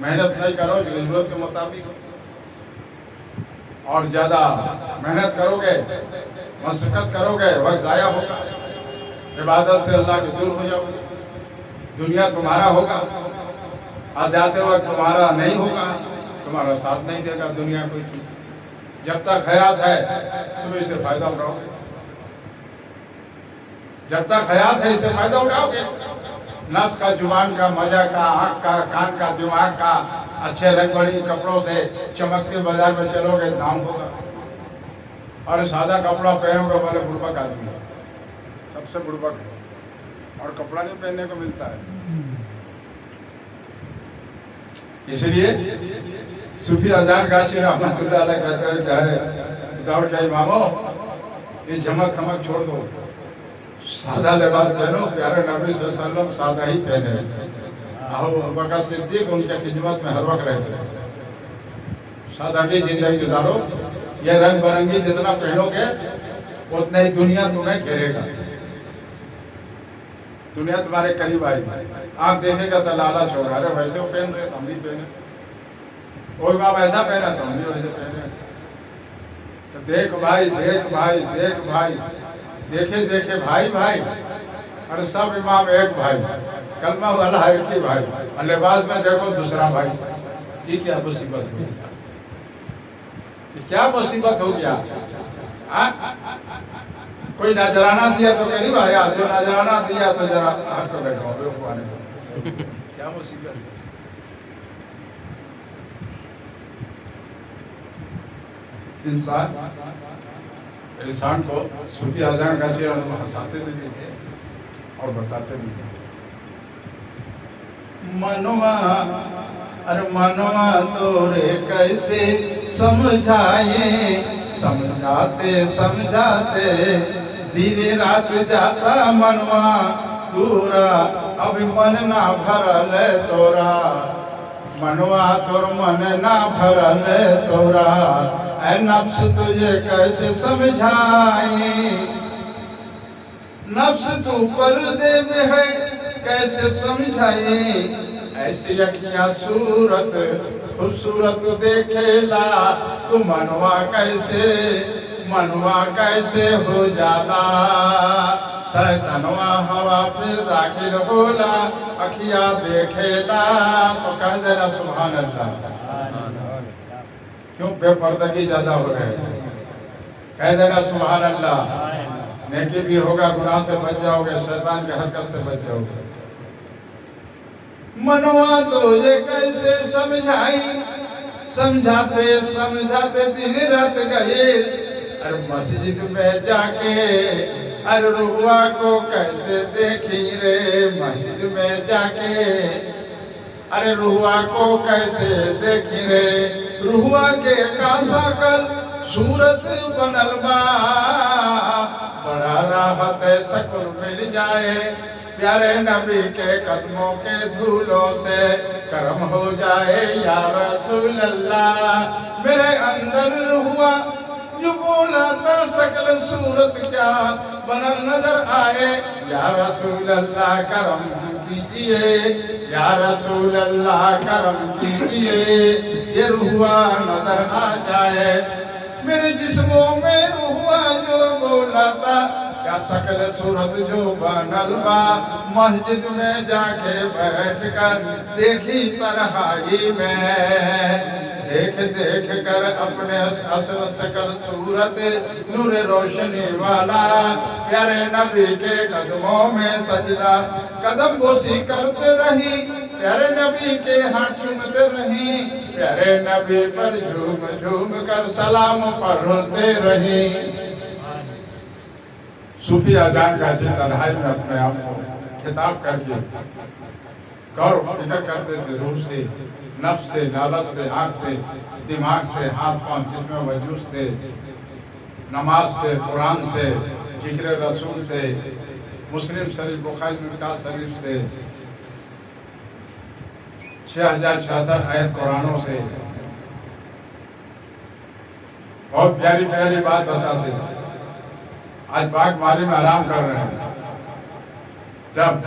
محنت نہیں کرو ضرورت کے مطابق، اور زیادہ محنت کرو گے، مشقت کرو گے، وقت ضائع ہوگا، عبادت سے اللہ کے دور ہو جاؤ گے، دنیا تمہارا ہوگا، آج جاتے وقت تمہارا نہیں ہوگا، تمہارا ساتھ نہیں دے گا دنیا کوئی چیز۔ جب تک حیات ہے تم اسے فائدہ اٹھاؤ گے، جب تک حیات ہے اسے فائدہ اٹھاؤ گے، نفس کا، زبان کا، مزہ کا، آنکھ کا، کان کا، دماغ کا، اچھے رنگ بڑی کپڑوں سے چمکتے بازار میں چلو گے، دام ہوگا، اور سادہ کپڑا پہنو گے بولے بڑبک آدمی ہے، سب سے بڑبک ہے، اور کپڑا نہیں پہننے کو ملتا ہے۔ اس لیے صوفی اذان گاچی رحمت اللہ علیہ کہتے ہیں کہ ہے بتاؤ کیا امامو، یہ جھمک تھمک چھوڑ دو، سادہ لباس پہنو، پیارے نبی صلی اللہ علیہ وسلم سادہ ہی پہنے، ابو بکر صدیق ان کے خدمت میں ہر وقت رہتے ہیں، سادگی زندگی گزارو، یہ رنگ برنگی جتنا پہنو گے اتنا ہی دنیا تمہیں گھیرے گا، دنیا تمہارے قریب آئے گی، آنکھ دیکھے گا تو لالچ ہوگا، ارے ویسے وہ پہن رہے تو ہم بھی پہنے، کوئی باپ ایسا پہنا تو ہم بھی ویسے پہنے، تو دیکھ بھائی، دیکھ بھائی، دیکھ بھائی، دیکھے دیکھے بھائی بھائی، اور سب امام ایک بھائی، کلمہ والا ایک ہی بھائی، اور لباس میں دیکھو دوسرا بھائی، یہ کیا مصیبت ہو گیا، یہ کیا مصیبت ہو گیا؟ کوئی نذرانہ دیا تو قریب آیا، جو نذرانہ دیا تو ذرا ہاتھ کو بیٹھو بے خوانے کو، کیا مصیبت ہے؟ انسان کو صوفی اذان گاچی ہنساتے بھی تھے اور بتاتے بھی تھے، منوا ارے منوا تورے کیسے سمجھائیں، سمجھاتے سمجھاتے دن رات جاتا منوا تورا، اب من نہ بھرل تورا، منوا تور من نہ بھرل تورا، اے نفس تجھے کیسے سمجھائیں، نفس تو پردے میں ہے کیسے سمجھائیں، ایسی اکھیاں صورت خوبصورت دیکھے لا، تو منوا کیسے ہو جالا، شیطنوا ہوا پہ داخل ہولا، اکھیاں دیکھے لا، تو کہہ دینا سبحان اللہ، کیوں بے پردگی زیادہ ہو رہے ہیں، کہہ دینا سبحان اللہ، نیکی بھی ہوگا، گناہ سے بچ جاؤ گے، شیطان کے حرکت سے بچ جاؤ گے۔ منوا تجھے کیسے سمجھائی، سمجھاتے سمجھاتے دن رات گئے، ارے مسجد میں جا کے ارے رہوا کو کیسے دیکھی رے، مسجد میں جا کے ارے رہوا کو کیسے دیکھی رے، رہوا کے کاسا کل صورت بنل با، بڑا راحت سکون مل جائے، پیارے نبی کے قدموں کے دھولوں سے کرم ہو جائے یا رسول اللہ، میرے اندر ہوا جو بولا تھا شکل صورت کیا بنل نظر آئے، یا رسول اللہ کرم کیجئے، یا رسول اللہ کرم کیجئے، یہ رہوا نظر آ جائے، میرے جسموں میں رہوا جو بولا تھا، کیا شکل صورت جو بنل با، مسجد میں جا کے بیٹھ کر دیکھی تنہائی میں، دیکھ دیکھ کر اپنے اصل شکل صورت نور روشنی والا، پیارے نبی کے قدموں میں سجدہ قدم بوسی کرتے رہی، پیارے نبی کے ہاتھ چومتے رہی، پیارے نبی پر جھوم جھوم کر سلام پڑھتے رہی۔ صوفی اذان گاچی تنہائی میں اپنے آپ کو خطاب کر کے غور و فکر کرتے تھے، روح سے، نفس سے، لالچ سے، آنکھ سے، دماغ سے، ہاتھ پاؤں جسم وجود سے، نماز سے، قرآن سے، ذکر رسول سے، مسلم شریف، بخاری مشکوٰۃ شریف سے، 6066 آیت قرآنوں سے بہت پیاری پیاری بات بتاتے ہیں۔ آج پاک ماری میں آرام کر رہے ہیں، جب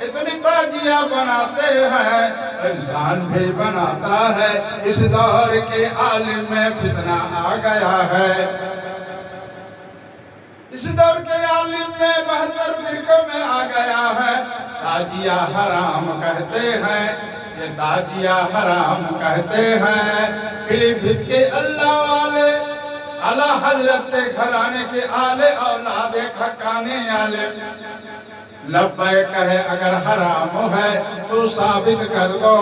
اتنی تاجیاں بناتے ہیں انسان بھی بناتا ہے اس دور کے عالم میں فتنہ آ گیا ہے اس دور کے عالم میں 72 فرقوں میں آ گیا ہے تاجیہ حرام کہتے ہیں یہ تاجیہ حرام کہتے ہیں پلی بھت کے اللہ والے اعلیٰ حضرت کے گھرانے کے آلے اولاد کھکانے آلے لبیک کہے اگر حرام ہے تو ثابت کر دو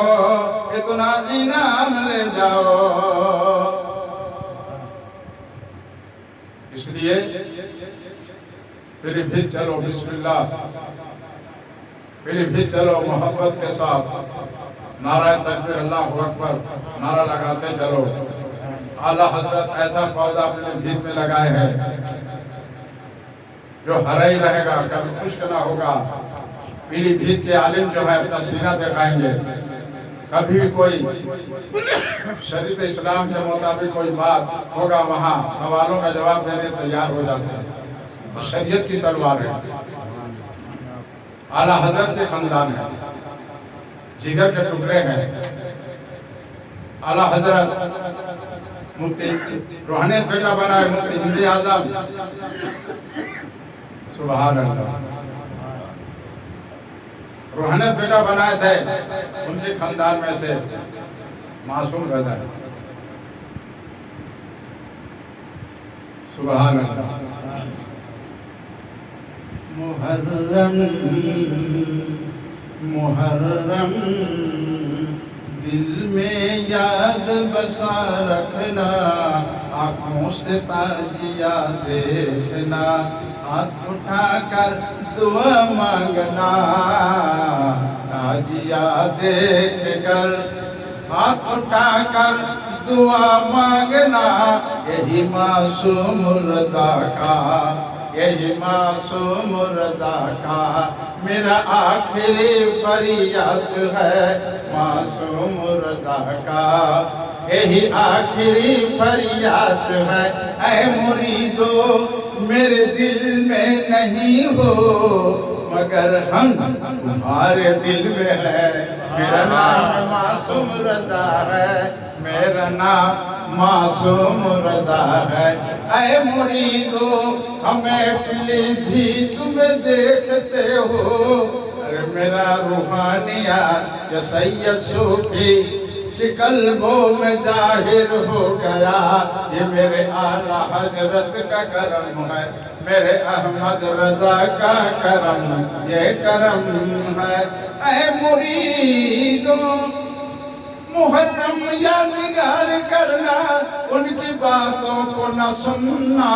اتنا انعام لے جاؤ اس لیے پھر بھی چلو بسم اللہ پھر بھی چلو محبت کے ساتھ نعرہ تکبیر اللہ اکبر نعرہ لگاتے چلو اعلیٰ حضرت ایسا پودا اپنے بھیت میں لگائے ہیں جو ہرا ہی رہے گا کبھی خشک نہ ہوگا پیلی بھیت کے عالم جو ہے اپنا سینہ دکھائیں گے کبھی بھی کوئی شریعت اسلام کے مطابق کوئی بات ہوگا وہاں سوالوں کا جواب دینے تیار ہو جاتے ہیں شریعت کی تلوار ہے اعلیٰ حضرت کے خاندان ہے جگر کے ٹکڑے ہیں اعلیٰ حضرت مفتی روحانیت بیٹا بنا ہے مفتی ہند اعظم سبحان اللہ روحانیت بیٹا بنائے تھے ان کے خاندان میں سے معصوم رضا ہے سبحان اللہ محرم محرم دل میں یاد بسا رکھنا آنکھوں سے تاجیہ دیکھنا ہاتھ اٹھا کر دعا مانگنا تاجیہ دیکھ کر ہاتھ اٹھا کر دعا مانگنا یہی معصوم رضا کا یہی معصوم رضا کا میرا آخری فریاد ہے معصوم رضا کا یہی آخری فریاد ہے اے مریدو میرے دل میں نہیں ہو مگر ہم تمہارے دل میں ہے میرا نام معصوم رضا ہے میرا نام معصوم رضا ہے اے مریدو ہمیں پلی بھی تمہیں دیکھتے ہو ارے میرا روحانیات یا سید صوفی کہ قلبوں میں ظاہر ہو گیا یہ میرے اعلیٰ حضرت کا کرم ہے میرے احمد رضا کا کرم یہ کرم ہے اے مریدوں محرم یادگار کرنا ان کی باتوں کو نہ سننا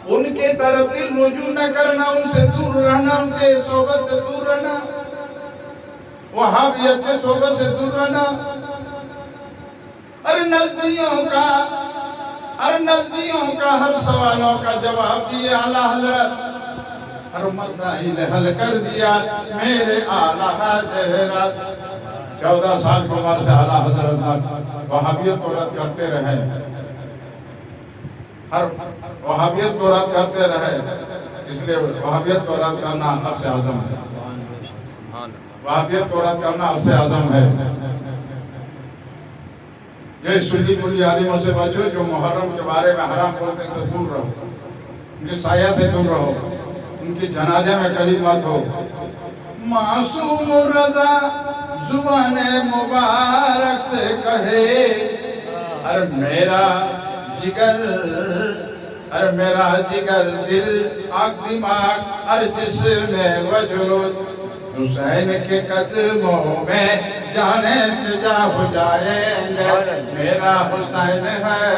ان کے طرف دل رجوع نہ کرنا ان سے دور رہنا ان کے صحبت سے دور رہنا وہابیت کے صحبت سے دور رہنا ارے نزدیوں کا ہر سوالوں کا جواب دیے اعلیٰ حضرت ہر مسائل حل کر دیا میرے اعلیٰ حضرت 14 سال کی عمر سے اعلیٰ حضرت وہابیت کو رد کرتے رہے ہر وہابیت کو رد کرتے رہے اس لیے وہابیت کو رد کرنا عرص اعظم ہے وہابیت کو رد کرنا عرص اعظم ہے یہ سنی کلی عالموں سے بچو جو محرم کے بارے میں حرام بولتے ہیں سے دور رہو ان کے سایہ سے دور رہو ان کی جنازے میں قریب مت ہو معصوم رضا زبان مبارک سے کہے ارے میرا جگر دل آنکھ دماغ ہر جسم وجود حسین کے قدموں میں جانے فدا ہو جائیں گے میرا حسین ہے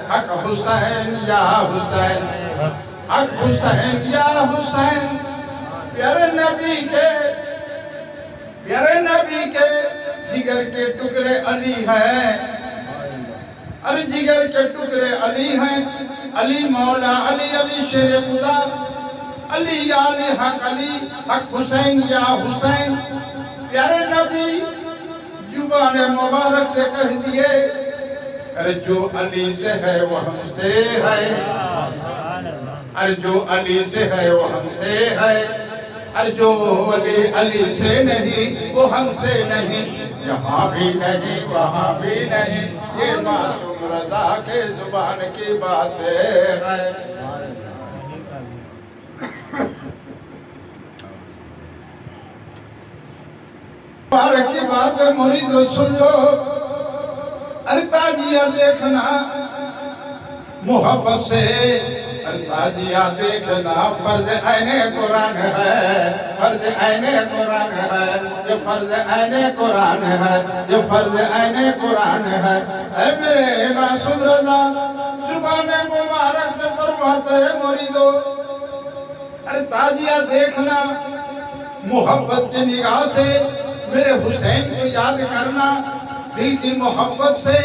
حق حسین یا حسین حق حسین یا حسین پیارے نبی کے جگر کے ٹکڑے علی ہیں ارے جگر کے ٹکڑے علی ہیں علی مولا علی علی شیر خدا علی علی حق حسین یا حسین پیارے نبی زبان مبارک سے کہہ دیے ارے جو علی سے ہے وہ ہم سے ہے ارے جو علی سے ہے وہ ہم سے ہے ارے جو علی علی سے نہیں وہ ہم سے نہیں، یہاں بھی نہیں وہاں بھی نہیں، یہ معصوم رضا کے زبان کی باتیں ہیں۔ مبارک کی بات ہے مرید سن لو، ارے تاجیہ دیکھنا محبت سے، ارے تاجیہ دیکھنا فرض عین قرآن ہے، فرض عین قرآن ہے، یہ فرض عین قرآن ہے، یہ فرض عین قرآن ہے۔ اے میرے معصوم رضا زبان مبارک سے فرماتے ہیں مریدو، ارے تاجیہ دیکھنا محبت کی نگاہ سے، میرے حسین کو یاد کرنا دل کی محبت سے،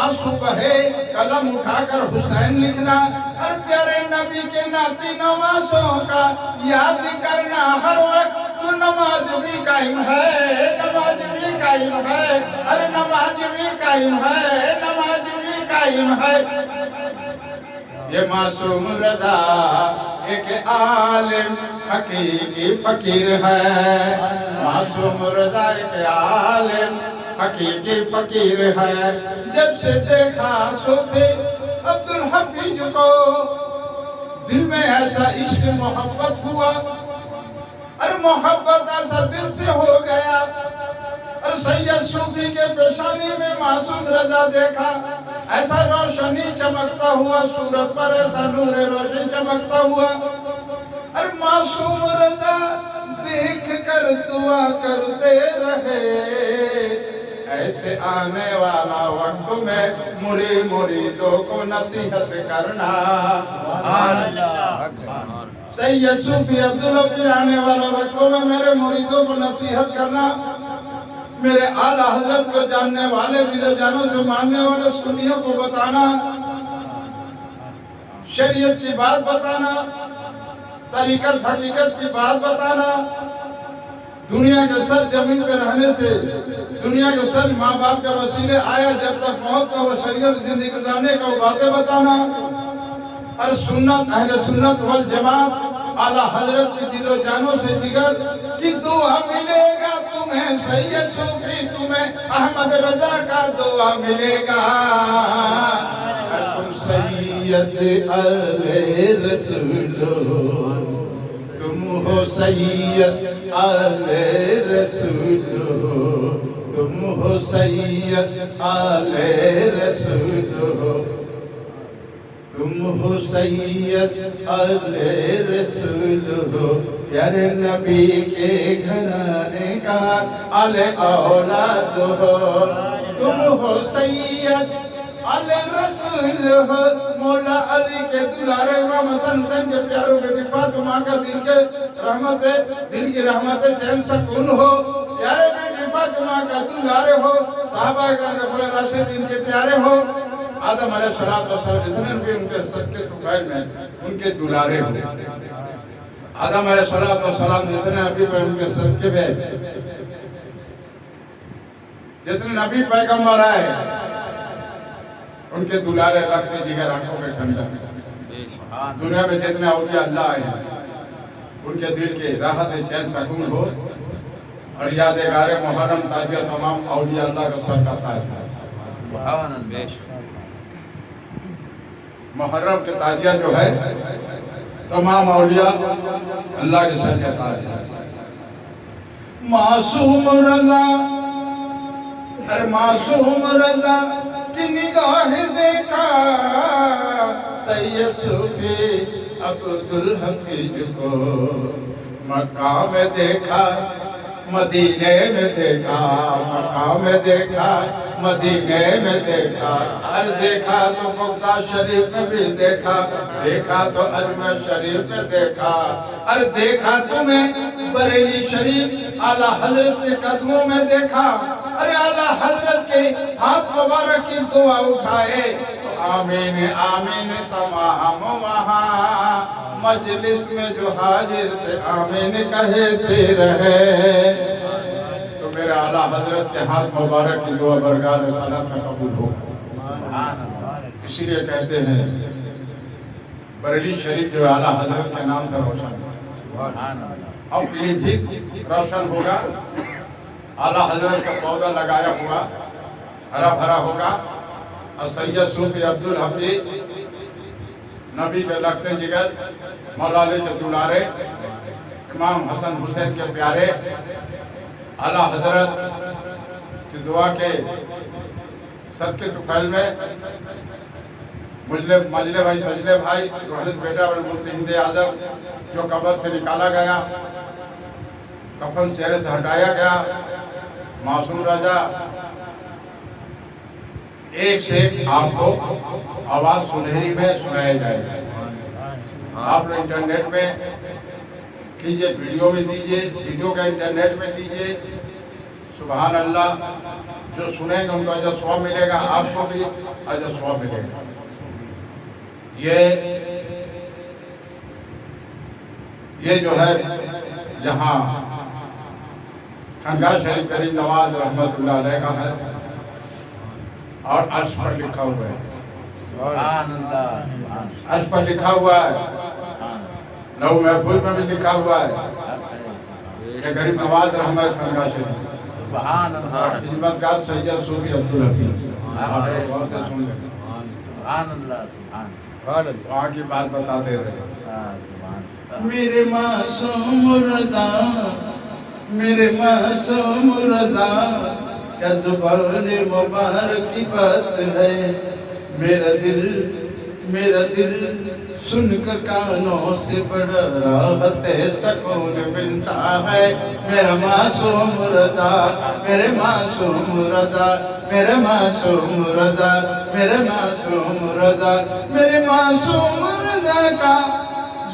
آنسو بہے قلم اٹھا کر حسین لکھنا، اور پیارے نبی کے ناتی نوازوں کا یاد کرنا ہر وقت، تو نماز بھی قائم ہے، نماز بھی قائم ہے، ارے نماز بھی قائم ہے، نماز بھی قائم ہے۔ یہ معصوم رضا ایک عالم حقیقی فقیر ہے، معصوم رضا ایک عالم حقیقی فقیر ہے۔ جب سے دیکھا صوفی عبدالحفیظ کو دل میں ایسا عشق محبت ہوا، اور محبت ایسا دل سے ہو گیا، اور سید صوفی کے پیشانی میں معصوم رضا دیکھا، ایسا روشنی چمکتا ہوا صورت پر، ایسا نور روشن چمکتا ہوا، اور معصوم رضا دیکھ کر دعا کرتے رہے، ایسے آنے والا وقت میں مریدوں کو نصیحت کرنا۔ سید صوفی عبدالحفیظ آنے والا وقتوں میں میرے مریدوں کو نصیحت کرنا، میرے اعلیٰ حضرت کو جاننے والے، دل و جانوں سے ماننے والے سنیوں کو بتانا، شریعت کی بات بتانا، طریقت حقیقت کی بات بتانا، دنیا کے سر زمین پہ رہنے سے، دنیا کے سر ماں باپ کے وسیلے آیا، جب تک موت کا وہ شریعت زندگی گزارنے کا وہ باتیں بتانا، اور سنت اہل سنت والجماعت اعلیٰ حضرت کی دل و جانوں سے جگر کی دعا ملے گا تمہیں، سید صوفی تمہیں احمد رضا کا دعا ملے گا، اور تم سید اہل رسول ہو، تم ہو سید اہل رسول ہو، تم ہو سید اہل رسول ہو، تم ہو سید اہل رسول ہو، پیارے نبی کے گھرانے کا آل اولاد ہو، تم ہو سید اہل رسول ہو، مولا علی کے دلارے، امام حسن حسین کے پیاروں کے دفاع، تمہاں کا دل کے رحمت ہے، دل کی رحمت ہے، چین سکون ہو، پیارے کے دفاع تمہاں کا دلارے ہو، صحابہ اکرام کے خلفائے راشدین کے پیارے ہو، آدم علیہ السلام جتنے بھی ان کے صدقے طفیل میں ان کے دلارے ہو، آدم علیہ السلام جتنے نبی پہ ان کے صدقے میں جتنے نبی پیغمبر آئے ان کے دلارے رکھتے جگر آنکھوں میں ٹھنڈا، دنیا میں جتنے اولیاء اللہ آئے ان کے دل کے راحت چین سکون ہو، اور یادگار محرم تازیہ تمام اولیاء اللہ کا سر کا تاج ہے۔ محرم کے تازیہ جو ہے تمام اولیاء اللہ کے سر کا تاج ہے۔ معصوم رضا، ہر معصوم رضا کی نگاہ دیکھا، سید صوفی عبدالحفیظ کو مکہ میں دیکھا، مدینے میں دیکھا، مکہ میں دیکھا، مدینے میں دیکھا، اور دیکھا تو مکہ شریف میں بھی دیکھا، دیکھا تو اجمیر شریف میں دیکھا، اور دیکھا تمہیں بریلی شریف اعلیٰ حضرت کے قدموں میں دیکھا، ارے اعلیٰ حضرت کے ہاتھ مبارک کی دعا اٹھائے تو آمین آمین تمام وہاں مجلس میں جو حاضر تھے آمین کہتے رہے۔ تو میرے اعلیٰ حضرت کے ہاتھ مبارک کی دعا برگاہ رسالت میں قبول ہو، اسی لیے کہتے ہیں بریلی شریف جو اعلیٰ حضرت کے نام سے روشن ہے۔ اور پیلی بھی روشن ہوگا، اعلیٰ حضرت کا پودا لگایا ہوا ہرا بھرا ہوگا، اور سید صوفی عبدالحفیظ نبی کے لگتے جگر، مولا علی کے دلارے، امام حسن حسین کے پیارے، اعلیٰ حضرت کی دعا کے صدقے طفیل میں مجلے بھائی سجلے بھائی روحانت بیٹا مفتی ہند اعظم جو قبر سے نکالا گیا، کفن چہرے سے ہٹایا گیا، معصوم رضا ایک سے ایک آپ کو آواز سنہری میں سنایا جائے گا۔ آپ نے انٹرنیٹ میں کیجئے، ویڈیو میں دیجئے، ویڈیو کا انٹرنیٹ میں دیجئے، سبحان اللہ، جو سنیں گے ان کو اجر ثواب ملے گا، آپ کو بھی اجر ثواب ملے گا۔ یہ جو ہے یہاں خانقاہ شریف کریم نواز رحمت اللہ علیہ کا ہے، اور عرش پر لکھا ہوا ہے، عرش پر لکھا ہوا ہے، لوح محفوظ میں بھی لکھا ہوا ہے کہ غریب نواز رحمت خانقاہ شریف اور خدمت گار سید صوفی عبدالحفیظ۔ آپ لوگ غور سے سن لیں، وہاں کی بات بتاتے رہے۔ میرے معصوم رضا، میرے معصوم رضا، کیا زبان مبارک کی بات ہے، میرا دل سن کر کانوں سے بڑا راحت سکون ملتا ہے۔ میرا معصوم رضا، میرے معصوم رضا، میرے معصوم رضا، میرے معصوم رضا، میرے معصوم رضا کا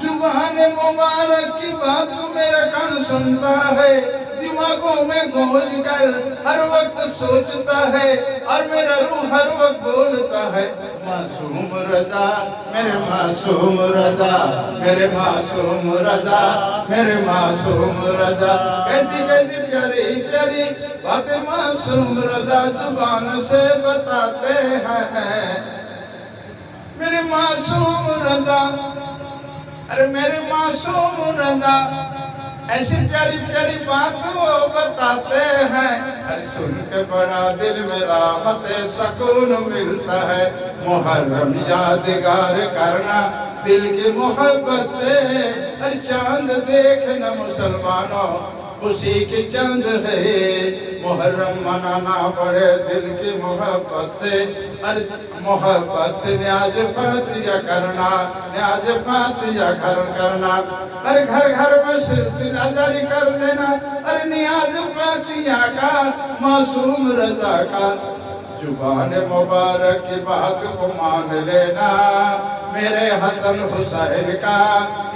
زبان مبارک کی بات میرا کان سنتا ہے، دماغوں میں گونج کر ہر وقت سوچتا ہے، اور میرا روح ہر وقت بولتا ہے، معصوم رضا، میرے معصوم رضا، میرے معصوم رضا، میرے معصوم رضا۔ کیسی کیسی پیاری پیاری باتیں معصوم رضا زبان سے بتاتے ہیں۔ میرے معصوم رضا، ارے میرے معصوم رضا، ایسی پیاری پیاری بات وہ بتاتے ہیں، سن کے بڑا دل میں راحت سکون ملتا ہے۔ محرم یادگار کرنا دل کی محبت سے، ہر چاند دیکھنا مسلمانوں خوشی کی چند ہے۔ محرم منانا پڑے دل کی محبت سے، ہر محبت سے نیاز فاتحہ کرنا، نیاز فاتحہ کرنا، ہر گھر گھر میں سلسلہ جاری کر دینا، ہر نیاز فاتحہ کا معصوم رضا کا زبان مبارک کی بات کو مان لینا۔ میرے حسن حسین کا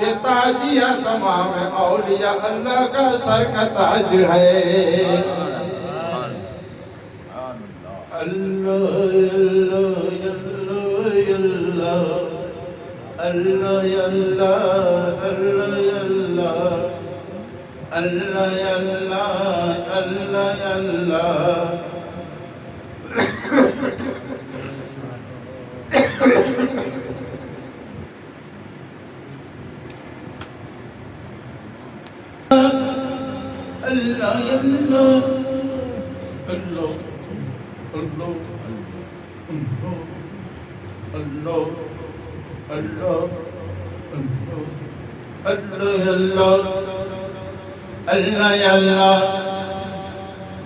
یہ تاجیہ تمام اولیاء اللہ کا سر کا تاج ہے۔ اللہ اللہ اللہ اللہ اللہ اللہ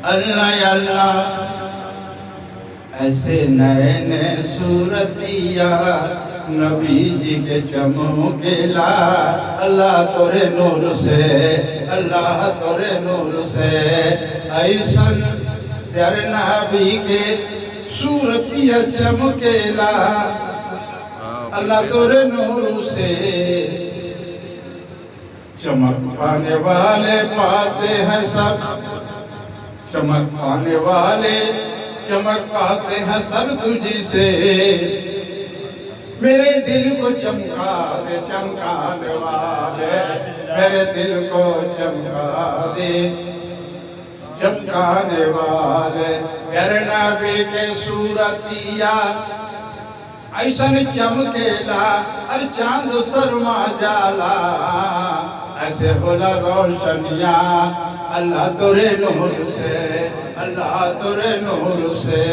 اللہ اللہ ایسے نئے نئے صورتیا نبی جی کے چمکیلا، اللہ تورے نور سے، اللہ تورے نور سے، ایسا پیارے نبی کے صورتیا چمکیلا، اللہ تورے نور سے۔ چمک پانے والے پاتے ہیں سب، چمک پانے والے چمک پاتے ہیں سب تجھ سے، میرے دل کو چمکا دے چمکانے والے، میرے دل کو چمکا دے چمکانے والے۔ پیارے نبی کے صورتیا ایسن چمکیلا، ہر چاند سرما جالا، ایسے بولا روشنیاں اللہ تورے نور سے اللہ تورے نور سے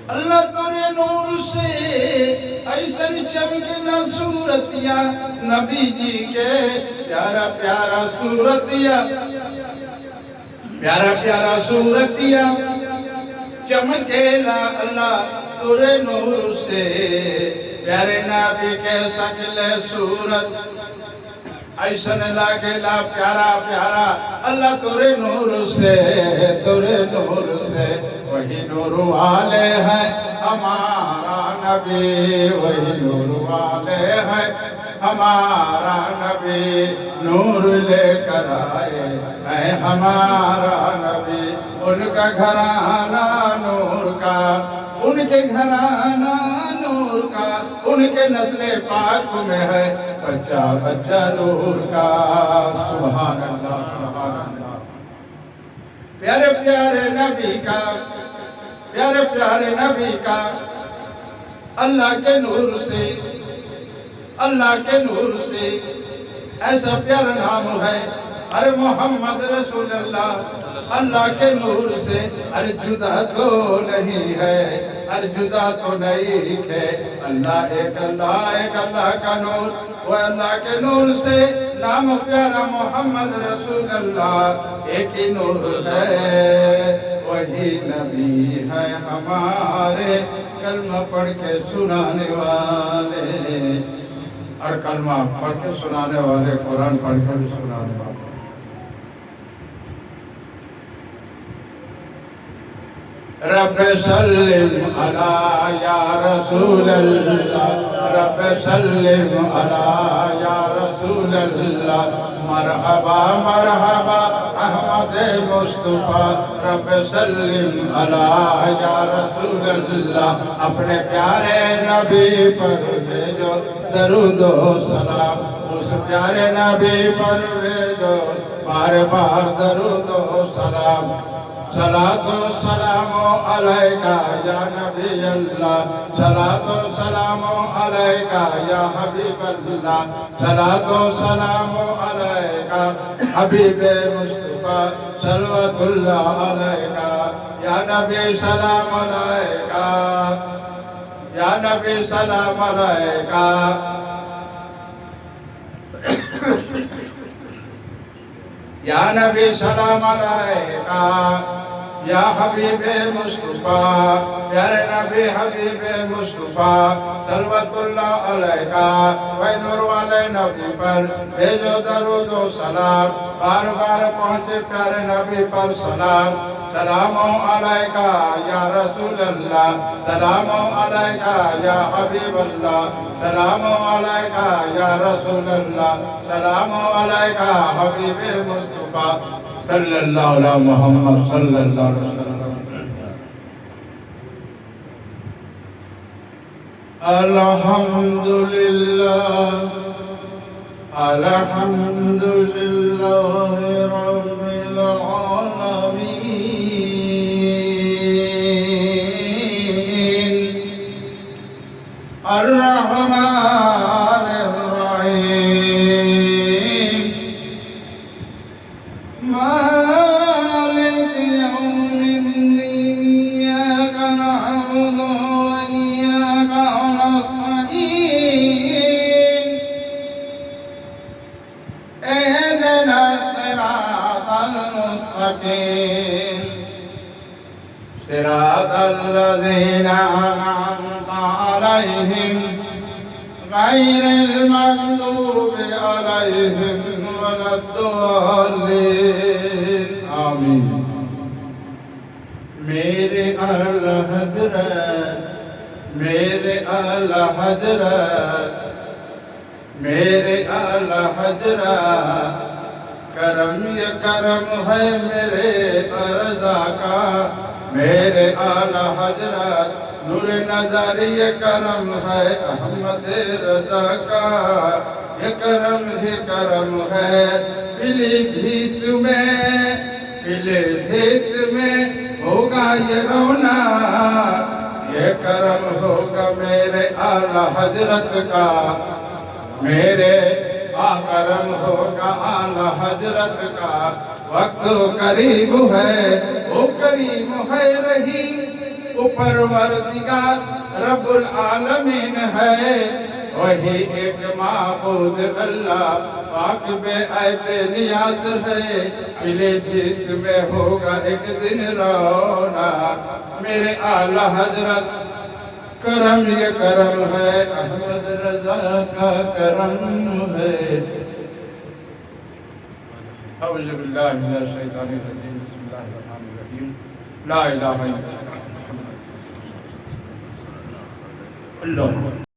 اللہ تورے نور سے ایسا چمکنا صورتیا نبی جی کے پیارا پیارا صورتیا پیارا پیارا صورتیا چمکیلا اللہ تورے نور سے پیارے نبی کے سجلے صورت ایسن لاگیلا پیارا پیارا اللہ تورے نور سے وہی نور والے ہیں ہمارا نبی وہی نور والے ہیں ہمارا نبی نور لے کر آئے ہے ہمارا نبی ان کا گھرانہ نور کا ان کے گھرانہ نور کا ان کے نسل پاک میں ہے بچہ بچہ نور کا سبحان اللہ سبحان اللہ پیارے پیارے نبی کا پیارے پیارے نبی کا اللہ کے نور سے اللہ کے نور سے ایسا پیارا نام ہے ارے محمد رسول اللہ اللہ کے نور سے ارے جدا تو نہیں ہے ارے جدا تو نہیں ہے اللہ ایک اللہ کا نور وہ اللہ کے نور سے نام پیارا محمد رسول اللہ ایک ہی نور ہے وہی نبی ہے ہمارے کلمہ پڑھ کے سنانے والے اور کلمہ پڑھ کے سنانے والے قرآن پڑھ کے بھی سنانے والے رب سلم علی یا رسول اللہ رب سلم علی یا رسول اللہ مرحبا مرحبا احمد مصطفیٰ رب سلم علی یا رسول اللہ اپنے پیارے نبی پر بھیجو درود و سلام اس پیارے نبی پر بھیجو بار بار درود و سلام صلاۃ و سلام علیکہ یا نبی اللہ صلاۃ و سلام علیکہ یا حبیب اللہ صلاۃ و سلام علیکہ حبیب مصطفیٰ صلوات اللہ علیکہ یا نبی سلام علیکہ یا نبی سلام علیکہ یا نبی سلام علیکہ یا حبیب مصطفیٰ پیارے نبی حبیب مصطفیٰ صلوات اللہ علیکہ وے نور والے نبی پر بھیجو درود و سلام بار بار پہنچے پیارے نبی پر سلام سلام علیکہ یا رسول اللہ سلام علیکہ یا حبیب اللہ سلام علیکہ یا رسول اللہ سلام علیکہ حبیب مصطفیٰ صلی اللہ علیہ محمد صلی اللہ علیہ وسلم الحمدللہ الحمدللہ رب العالمین الرحمن الرحیم مالک یوم الدین ایاک نعبد وإیاک نستعین اهدنا الصراط المستقیم صراط الذین أنعمت علیہم غیر المغضوب علیہم ولا الضالین آمین میرے اعلی حضرت میرے اعلی حضرت میرے اعلی حضرت کرم یہ کرم ہے میرے رضا کا میرے اعلی حضرت نور نظر یہ کرم ہے احمد رضا کا یہ کرم ہی کرم ہے پلی بھیت میں ہوگا یہ رونق یہ کرم ہوگا میرے اعلی حضرت کا میرے کرم ہوگا آلہ حضرت کا وقت قریب ہے وہ کریم ہے رحیم وہ پروردگار رب العالمین ہے وہی ایک معبود اللہ پاک بے عیب نیاز ہے پلے جیت میں ہوگا ایک دن رونا میرے اعلیٰ حضرت کرم یہ کرم ہے احمد رضا کا کرم ہے اعوذ باللہ من الشیطان الرجیم بسم اللہ الرحمن الرحیم لا الہ الا اللہ